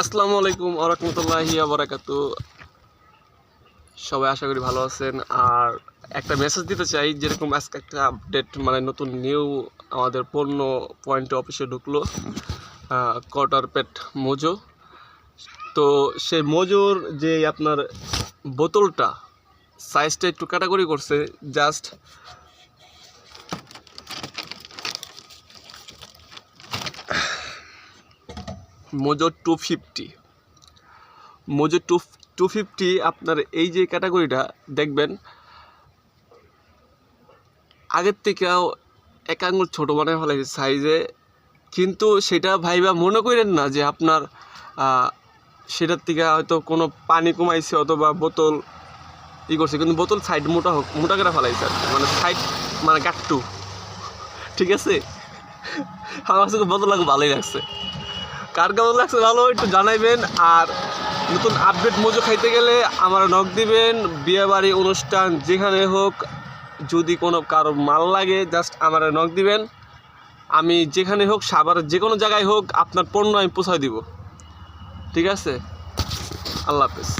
আসসালামু আলাইকুম ওয়া রাহমাতুল্লাহি ওয়া বারাকাতুহু। সবাই আশা করি ভালো আছেন। আর একটা মেসেজ দিতে চাই, যেরকম আজকে একটা আপডেট মানে নতুন নিউ আমাদের পণ্য পয়েন্ট অফিসে ঢুকলো কোয়ার্টার পেট মোজো। তো সেই মোজোর যে আপনার বোতলটা সাইজটা একটু ক্যাটাগরি করছে, জাস্ট মোজো 250 মোজো 250 আপনার এই যে ক্যাটাগরিটা দেখবেন আগের থেকেও এক আঙুল ছোটো বানায় ফেলেছে সাইজে, কিন্তু সেটা ভাইবা মনে করেন না যে আপনার সেটার থেকে হয়তো কোনো পানি কমাইছে অথবা বোতল করছে, কিন্তু বোতল সাইড মোটা করে ফেলাইছে আর কি, মানে সাইড মানে গাট্টু। ঠিক আছে, আমার কাছে বোতল ভালোই লাগছে। কার কেমন লাগছে ভালো একটু জানাইবেন। আর নতুন আপডেট মোজো খাইতে গেলে আমার নক দিবেন, বিয়েবাড়ি অনুষ্ঠান যেখানে হোক, যদি কোনো কারো মাল লাগে জাস্ট আমার নক দিবেন। আমি যেখানে হোক, সাভারের যে কোনো জায়গায় হোক, আপনার পণ্য আমি পৌঁছায় দিব। ঠিক আছে, আল্লাহ হাফেজ।